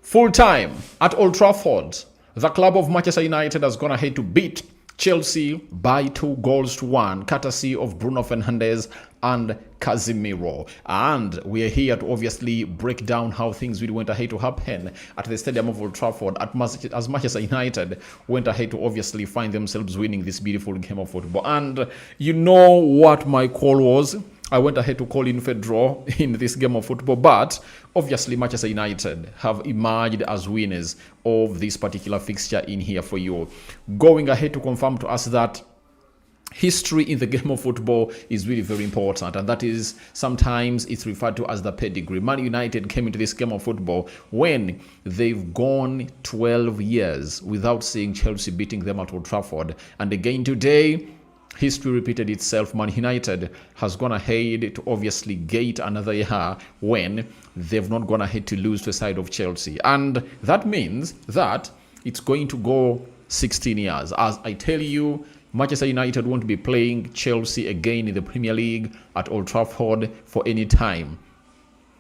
Full time at Old Trafford, the club of Manchester United has gone ahead to beat Chelsea by 2-1, courtesy of Bruno Fernandes and Casemiro. And we are here to obviously break down how things really went ahead to happen at the stadium of Old Trafford as Manchester United went ahead to obviously find themselves winning this beautiful game of football. And you know what my call was? I went ahead to call in for a draw in this game of football, but obviously Manchester United have emerged as winners of this particular fixture in here for you. Going ahead to confirm to us that history in the game of football is really very important, and that is sometimes it's referred to as the pedigree. Man United came into this game of football when they've gone 12 years without seeing Chelsea beating them at Old Trafford, and again today history repeated itself. Man United has gone ahead to obviously gate another year when they've not gone ahead to lose to the side of Chelsea. And that means that it's going to go 16 years. As I tell you, Manchester United won't be playing Chelsea again in the Premier League at Old Trafford for any time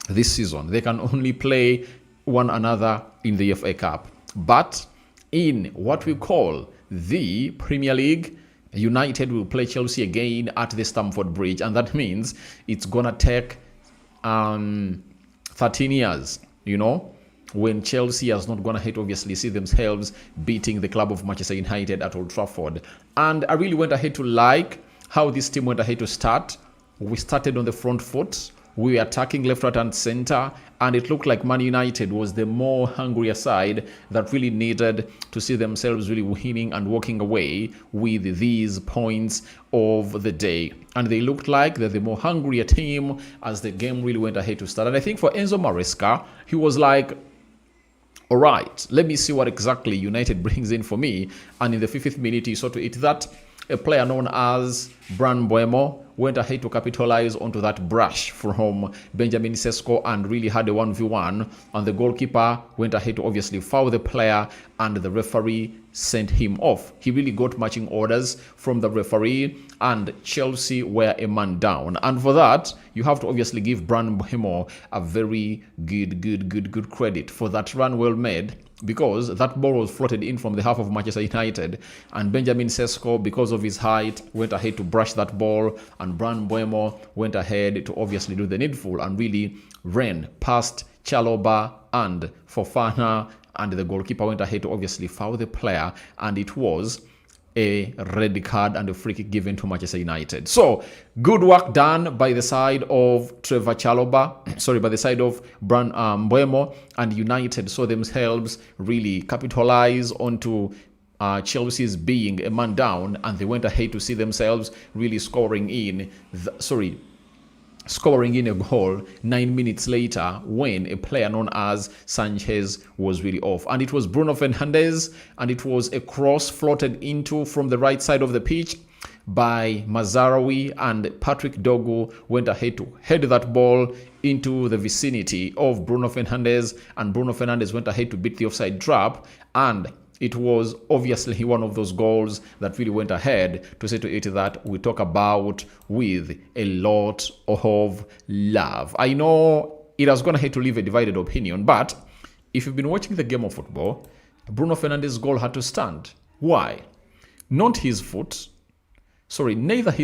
this season. They can only play one another in the FA Cup. But in what we call the Premier League, United will play Chelsea again at the Stamford Bridge, and that means it's gonna take 13 years, when Chelsea has not gone ahead to obviously see themselves beating the club of Manchester United at Old Trafford. And I really went ahead to like how this team went ahead to start. We started on the front foot. We were attacking left, right, and center, and it looked like Man United was the more hungrier side that really needed to see themselves really winning and walking away with these points of the day. And they looked like they're the more hungrier team as the game really went ahead to start. And I think for Enzo Maresca, he was like, all right, let me see what exactly United brings in for me. And in the 50th minute, he saw to it that a player known as Bruno went ahead to capitalize onto that brush from Benjamin Sesko and really had a 1v1, and the goalkeeper went ahead to obviously foul the player, and the referee sent him off. He really got matching orders from the referee, and Chelsea were a man down. And for that, you have to obviously give Bruno a very good credit for that run well made, because that ball was floated in from the half of Manchester United, and Benjamin Sesko, because of his height, went ahead to brush that ball, and Bruno went ahead to obviously do the needful and really ran past Chalobah and Fofana, and the goalkeeper went ahead to obviously foul the player, and it was a red card and a free kick given to Manchester United. So good work done by the side of by the side of Bruno, and United saw themselves really capitalize onto Chelsea's being a man down, and they went ahead to see themselves really scoring in a goal 9 minutes later when a player known as Sanchez was really off. And it was Bruno Fernandes, and it was a cross floated into from the right side of the pitch by Mazarawi, and Patrick Dogu went ahead to head that ball into the vicinity of Bruno Fernandes, and Bruno Fernandes went ahead to beat the offside trap, and it was obviously one of those goals that really went ahead to say to it that we talk about with a lot of love. I know it has gone ahead to leave a divided opinion, but if you've been watching the game of football, Bruno Fernandes' goal had to stand. Why? Neither his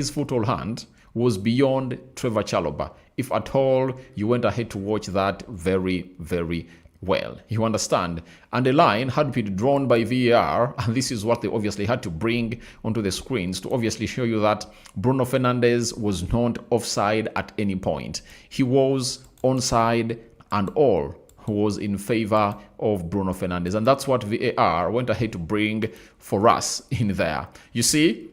foot or hand was beyond Trevor Chalobah. If at all, you went ahead to watch that very well, you understand. And the line had been drawn by VAR, and this is what they obviously had to bring onto the screens to obviously show you that Bruno Fernandes was not offside at any point. He was onside, and all was in favor of Bruno Fernandes, and that's what VAR went ahead to bring for us in there. You see,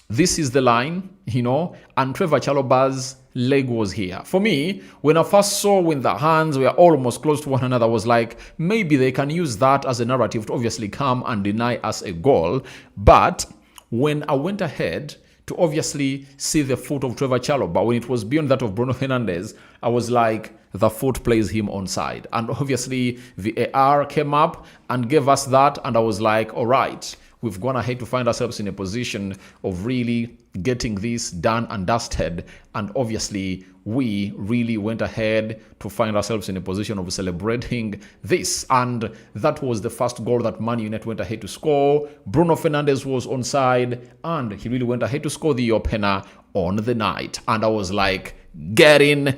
this is the line, and Trevor Chalobah's leg was here. For me, when I first saw when the hands were almost close to one another, I was like, maybe they can use that as a narrative to obviously come and deny us a goal. But when I went ahead to obviously see the foot of Trevor Chalobah, when it was beyond that of Bruno Fernandes, I was like, the foot plays him onside. And obviously, VAR came up and gave us that, and I was like, all right, we've gone ahead to find ourselves in a position of really getting this done and dusted, and obviously we really went ahead to find ourselves in a position of celebrating this. And that was the first goal that Man United went ahead to score. Bruno Fernandes was onside, and he really went ahead to score the opener on the night. And I was like, get in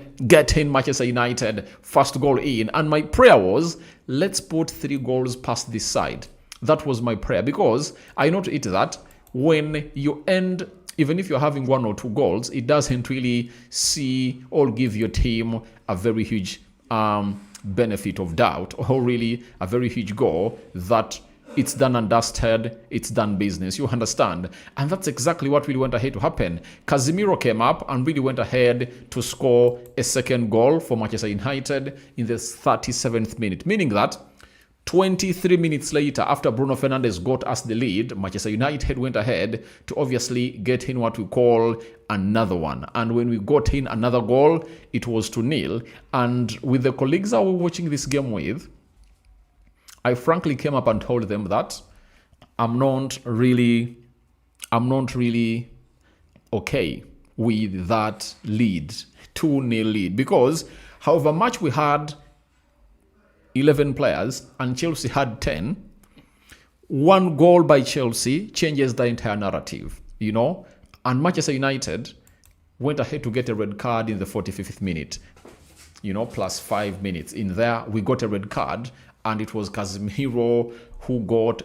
Manchester United, first goal in. And my prayer was, let's put 3 goals past this side. That was my prayer, because I know to it that when you end, even if you're having 1 or 2 goals, it doesn't really see or give your team a very huge benefit of doubt, or really a very huge goal that it's done and dusted, it's done business, you understand? And that's exactly what really went ahead to happen. Casemiro came up and really went ahead to score a second goal for Manchester United in the 37th minute, meaning that 23 minutes later, after Bruno Fernandes got us the lead, Manchester United went ahead to obviously get in what we call another one. And when we got in another goal, it was 2-0. And with the colleagues I was watching this game with, I frankly came up and told them that I'm not really okay with that lead, 2-0 lead, because however much we had 11 players and Chelsea had 10, 1 goal by Chelsea changes the entire narrative, you know? And Manchester United went ahead to get a red card in the 45th minute, you know, plus 5 minutes. In there, we got a red card, and it was Casemiro who got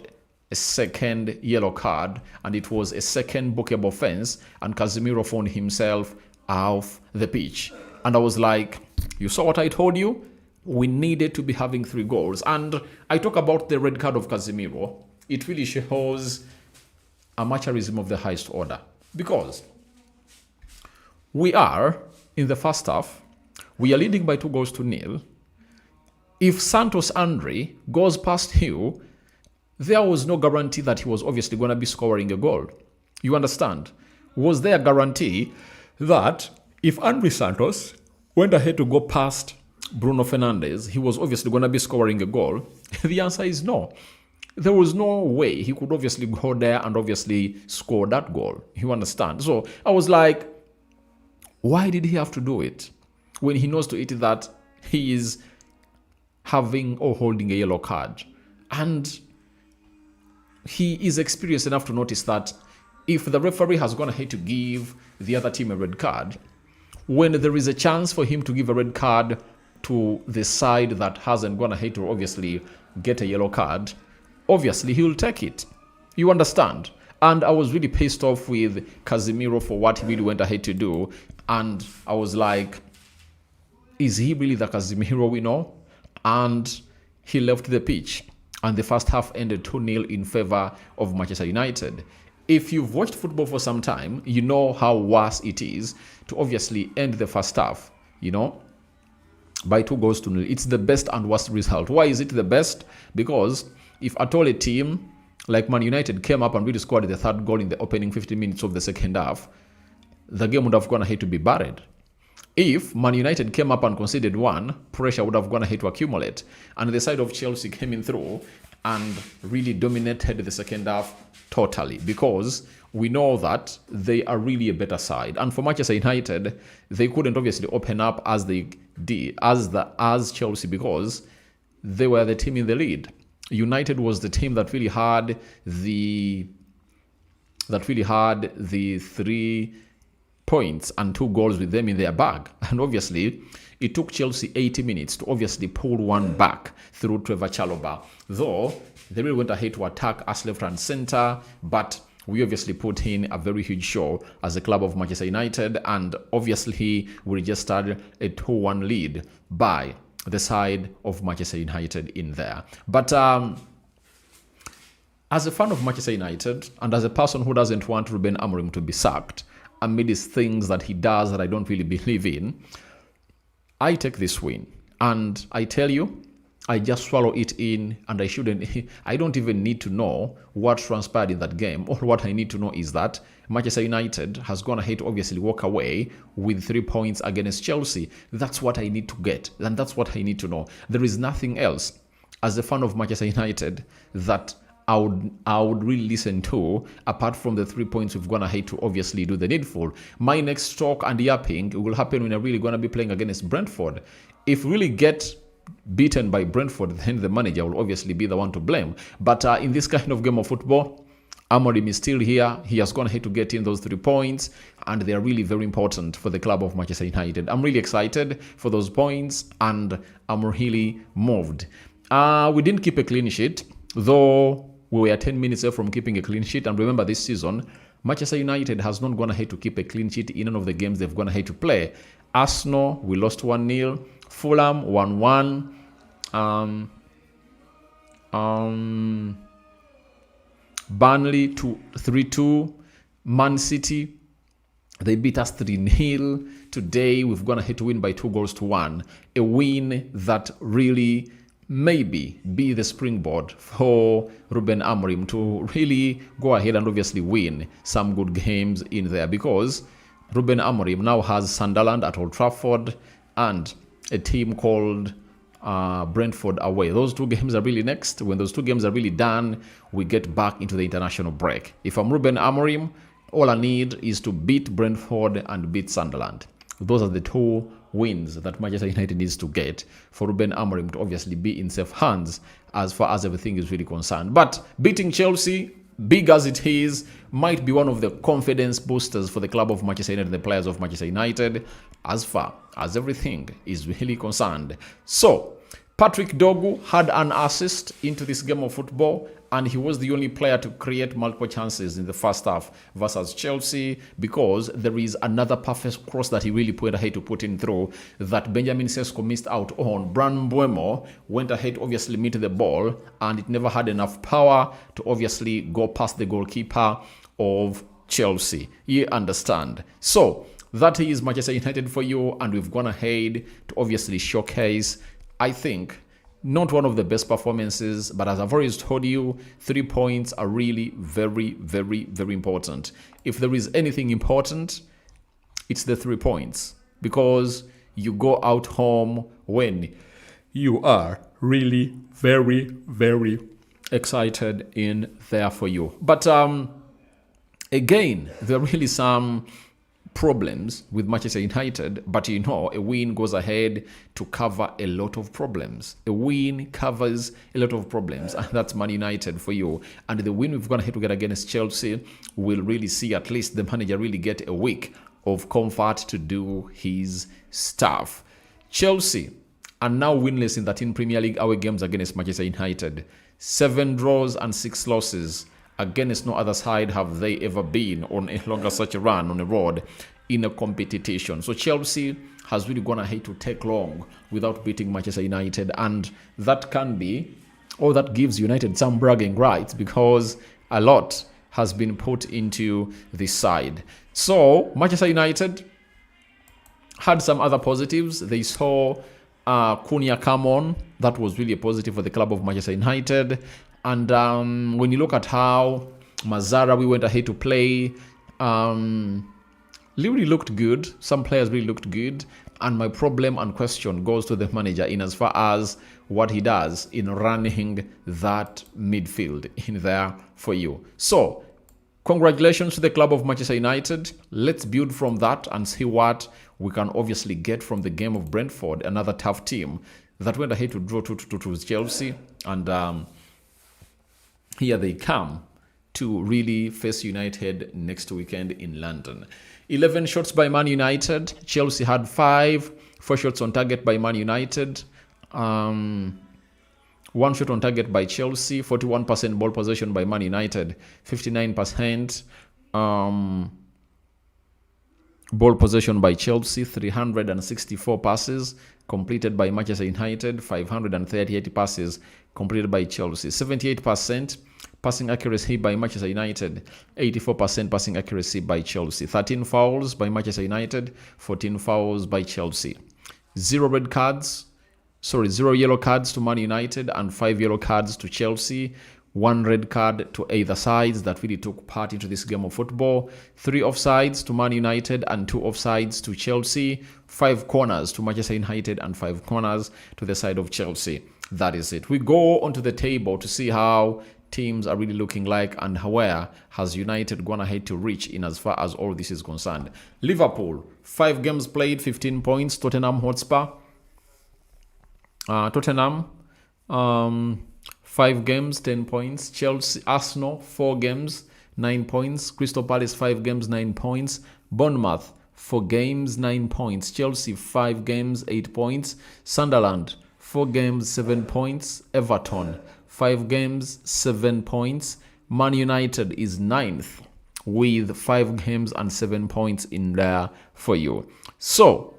a second yellow card, and it was a second bookable offense, and Casemiro found himself off the pitch. And I was like, you saw what I told you? We needed to be having 3 goals. And I talk about the red card of Casemiro. It really shows amateurism of the highest order, because we are in the first half, we are leading by 2-0. If Santos Andre goes past you, there was no guarantee that he was obviously going to be scoring a goal. You understand? Was there a guarantee that if Andre Santos went ahead to go past Bruno Fernandes, he was obviously going to be scoring a goal? The answer is no. There was no way he could obviously go there and obviously score that goal. You understand? So I was like, why did he have to do it when he knows to it that he is having or holding a yellow card? And he is experienced enough to notice that if the referee has gone ahead to give the other team a red card, when there is a chance for him to give a red card to the side that hasn't gone ahead to obviously get a yellow card, obviously he will take it. You understand? And I was really pissed off with Casemiro for what he really went ahead to do. And I was like, is he really the Casemiro we know? And he left the pitch. And the first half ended 2-0 in favor of Manchester United. If you've watched football for some time, you know how worse it is to obviously end the first half, you know, by 2-0. It's the best and worst result. Why is it the best? Because if at all a team like Man United came up and really scored the third goal in the opening 15 minutes of the second half, the game would have gone ahead to be buried. If Man United came up and conceded 1, pressure would have gone ahead to accumulate. And the side of Chelsea came in through and really dominated the second half totally, because we know that they are really a better side. And for Manchester United, they couldn't obviously open up as they did as Chelsea, because they were the team in the lead. United was the team that really had the 3 points and 2 goals with them in their bag. And obviously, it took Chelsea 80 minutes to obviously pull 1 back through Trevor Chalobah. Though, they really went ahead to attack us left and center, but we obviously put in a very huge show as a club of Manchester United, and obviously we registered a 2-1 lead by the side of Manchester United in there. But as a fan of Manchester United, and as a person who doesn't want Ruben Amorim to be sacked amidst things that he does that I don't really believe in, I take this win. And I tell you, I just swallow it in, and I don't even need to know what transpired in that game. All what I need to know is that Manchester United has gone ahead to obviously walk away with 3 points against Chelsea. That's what I need to get, and that's what I need to know. There is nothing else as a fan of Manchester United that I would really listen to, apart from the 3 points we've gone ahead to obviously do the needful. My next talk and yapping will happen when I'm really going to be playing against Brentford. If we really get beaten by Brentford, then the manager will obviously be the one to blame. But in this kind of game of football, Amorim is still here. He has gone ahead to get in those 3 points, and they are really very important for the club of Manchester United. I'm really excited for those points, and I'm really moved. We didn't keep a clean sheet, though we were 10 minutes away from keeping a clean sheet. And remember, this season, Manchester United has not gone ahead to keep a clean sheet in none of the games they've gone ahead to play. Arsenal, we lost 1-0. Fulham, 1-1. Burnley, 3-2. Man City, they beat us 3-0. Today, we've gone ahead to win by 2-1. A win that really maybe be the springboard for Ruben Amorim to really go ahead and obviously win some good games in there, because Ruben Amorim now has Sunderland at Old Trafford and a team called Brentford away. Those 2 games are really next. When those 2 games are really done, we get back into the international break. If I'm Ruben Amorim, all I need is to beat Brentford and beat Sunderland. Those are the 2 wins that Manchester United needs to get for Ruben Amorim to obviously be in safe hands as far as everything is really concerned. But beating Chelsea, big as it is, might be one of the confidence boosters for the club of Manchester United and the players of Manchester United as far as everything is really concerned. So, Patrick Dogu had an assist into this game of football, and he was the only player to create multiple chances in the first half versus Chelsea, because there is another perfect cross that he really put ahead to put in through that Benjamin Sesko missed out on. Bran Mbeumo went ahead to obviously meet the ball, and it never had enough power to obviously go past the goalkeeper of Chelsea. You understand? So, that is Manchester United for you, and we've gone ahead to obviously showcase, I think, not one of the best performances, but as I've always told you, 3 points are really very, very, very important. If there is anything important, it's the 3 points, because you go out home when you are really very, very excited in there for you. But again, there are really some problems with Manchester United, but you know, a win goes ahead to cover a lot of problems. A win covers a lot of problems, and that's Man United for you. And the win we've gone ahead to get against Chelsea will really see at least the manager really get a week of comfort to do his stuff. Chelsea are now winless in 13 Premier League away games against Manchester United. 7 draws and 6 losses. Against no other side have they ever been on a longer such a run on the road in a competition. So Chelsea has really gone ahead to take long without beating Manchester United, and that can be, or that gives United some bragging rights, because a lot has been put into this side. So Manchester United had some other positives. They saw Cunha come on. That was really a positive for the club of Manchester United. And when you look at how Mazzara, we went ahead to play, really looked good. Some players really looked good. And my problem and question goes to the manager in as far as what he does in running that midfield in there for you. So, congratulations to the club of Manchester United. Let's build from that and see what we can obviously get from the game of Brentford, another tough team that went ahead to draw 2-2 with Chelsea. And here they come to really face United next weekend in London. 11 shots by Man United. Chelsea had 5. 4 shots on target by Man United. 1 shot on target by Chelsea. 41% ball possession by Man United. 59% ball possession by Chelsea. 364 passes completed by Manchester United. 538 passes completed by Chelsea. 78% passing accuracy by Manchester United. 84% passing accuracy by Chelsea. 13 fouls by Manchester United. 14 fouls by Chelsea. 0 yellow cards to Man United and 5 yellow cards to Chelsea. 1 red card to either sides that really took part into this game of football. 3 offsides to Man United and 2 offsides to Chelsea. 5 corners to Manchester United and 5 corners to the side of Chelsea. That is it. We go onto the table to see how teams are really looking like, and where has United gone ahead to reach in as far as all this is concerned. Liverpool, 5 games played, 15 points. Tottenham Hotspur, Tottenham, 5 games, 10 points. Chelsea, Arsenal, 4 games, 9 points. Crystal Palace, 5 games, 9 points. Bournemouth, 4 games, 9 points. Chelsea, 5 games, 8 points. Sunderland, 4 games, 7 points. Everton, 5 games, 7 points. Man United is 9th with 5 games and 7 points in there for you. So,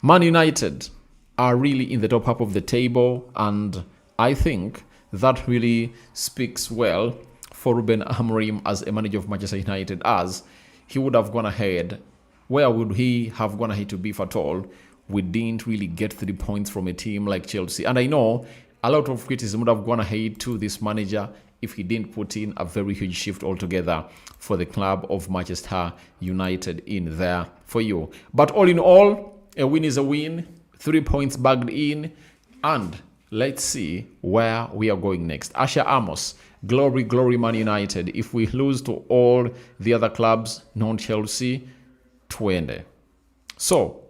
Man United are really in the top half of the table, and I think that really speaks well for Ruben Amorim as a manager of Manchester United, as he would have gone ahead. Where would he have gone ahead to be if at all? We didn't really get 3 points from a team like Chelsea. And I know a lot of criticism would have gone ahead to this manager if he didn't put in a very huge shift altogether for the club of Manchester United in there for you. But all in all, a win is a win. 3 points bagged in. And let's see where we are going next. Asher Amos, glory, glory Man United. If we lose to all the other clubs, non-Chelsea, twende. So,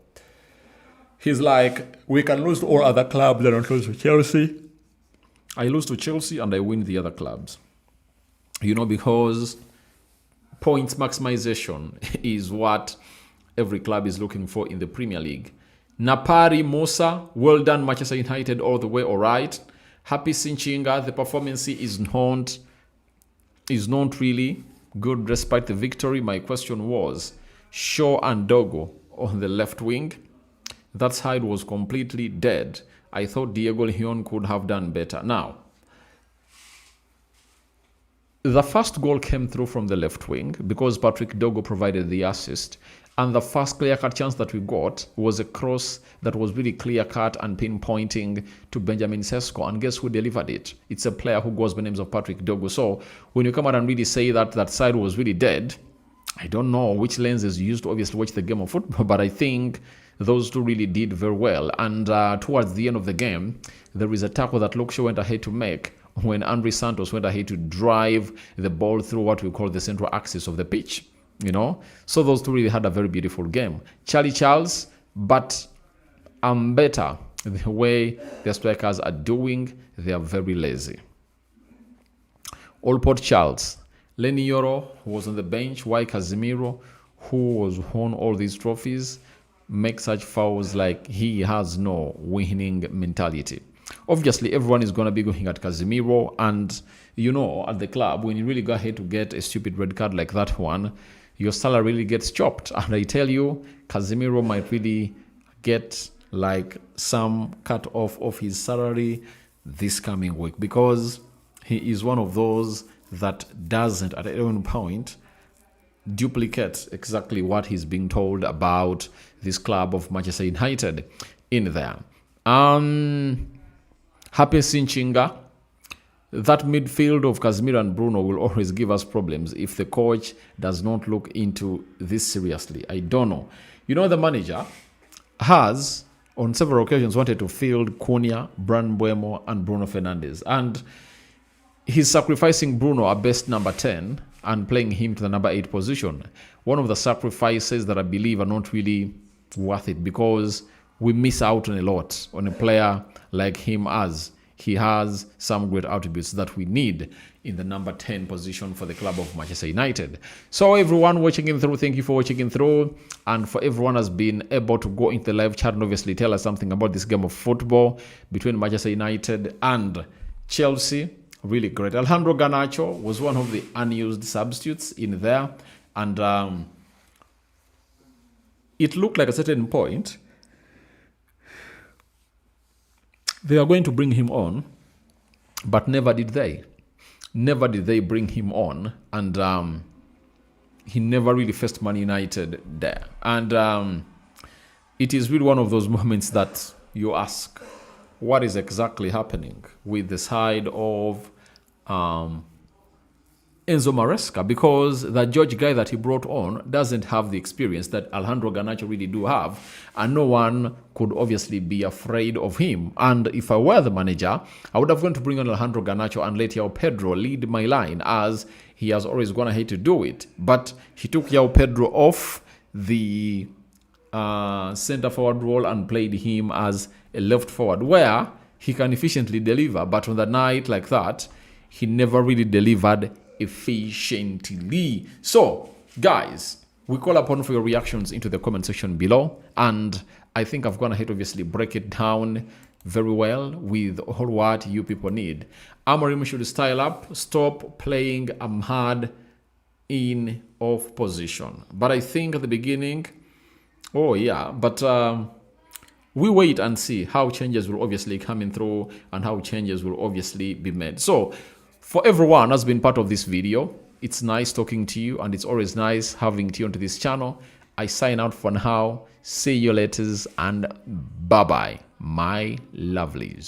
he's like, we can lose to all other clubs and not lose to Chelsea. I lose to Chelsea and I win the other clubs. You know, because points maximization is what every club is looking for in the Premier League. Napari Musa, well done Manchester United all the way, all right. Happy Sinchinga, the performance is not really good despite the victory. My question was, Shaw and Dogo on the left wing, that side was completely dead. I thought Diego Leon could have done better. Now, the first goal came through from the left wing because Patrick Dogo provided the assist. And the first clear-cut chance that we got was a cross that was really clear-cut and pinpointing to Benjamin Sesko. And guess who delivered it? It's a player who goes by the names of Patrick Dogo. So when you come out and really say that that side was really dead, I don't know which lenses you used to obviously watch the game of football, but I think those two really did very well. And towards the end of the game, there is a tackle that Luke Shaw went ahead to make when Andre Santos went ahead to drive the ball through what we call the central axis of the pitch. You know, so those two really had a very beautiful game. Charlie Charles, but I'm better the way the strikers are doing. They are very lazy. Allport Charles, Lenny Yoro, who was on the bench, why Casemiro, who was won all these trophies, make such fouls like he has no winning mentality. Obviously, everyone is going to be going at Casemiro, and you know, at the club, when you really go ahead to get a stupid red card like that one, your salary really gets chopped. And I tell you, Casemiro might really get like some cut off of his salary this coming week, because he is one of those that doesn't at any point duplicate exactly what he's being told about this club of Manchester United in there. Happy Sinchinga. That midfield of Casemiro and Bruno will always give us problems if the coach does not look into this seriously. I don't know. You know, the manager has, on several occasions, wanted to field Cunha, Bran Buemo, and Bruno Fernandes. And he's sacrificing Bruno at best number 10 and playing him to the number 8 position. One of the sacrifices that I believe are not really worth it, because we miss out on a lot on a player like him, as he has some great attributes that we need in the number 10 position for the club of Manchester United. So everyone watching in through, thank you for watching in through. And for everyone has been able to go into the live chat and obviously tell us something about this game of football between Manchester United and Chelsea. Really great. Alejandro Garnacho was one of the unused substitutes in there. And it looked like at a certain point they are going to bring him on, but never did they. Never did they bring him on, and he never really faced Man United there. And it is really one of those moments that you ask, what is exactly happening with the side of a Enzo Maresca, because the George guy that he brought on doesn't have the experience that Alejandro Garnacho really do have, and no one could obviously be afraid of him. And if I were the manager, I would have gone to bring on Alejandro Garnacho and let João Pedro lead my line, as he has always gone ahead to do it. But he took João Pedro off the center forward role and played him as a left forward, where he can efficiently deliver. But on the night like that, he never really delivered efficiently. So, guys, we call upon for your reactions into the comment section below, and I think I've gone ahead obviously break it down very well with all what you people need. Amorim should style up, stop playing Amhad in off position. But I think at the beginning, we wait and see how changes will obviously come in through and how changes will obviously be made. So, for everyone who's been part of this video, it's nice talking to you, and it's always nice having you onto this channel. I sign out for now. See you later, and bye-bye, my lovelies.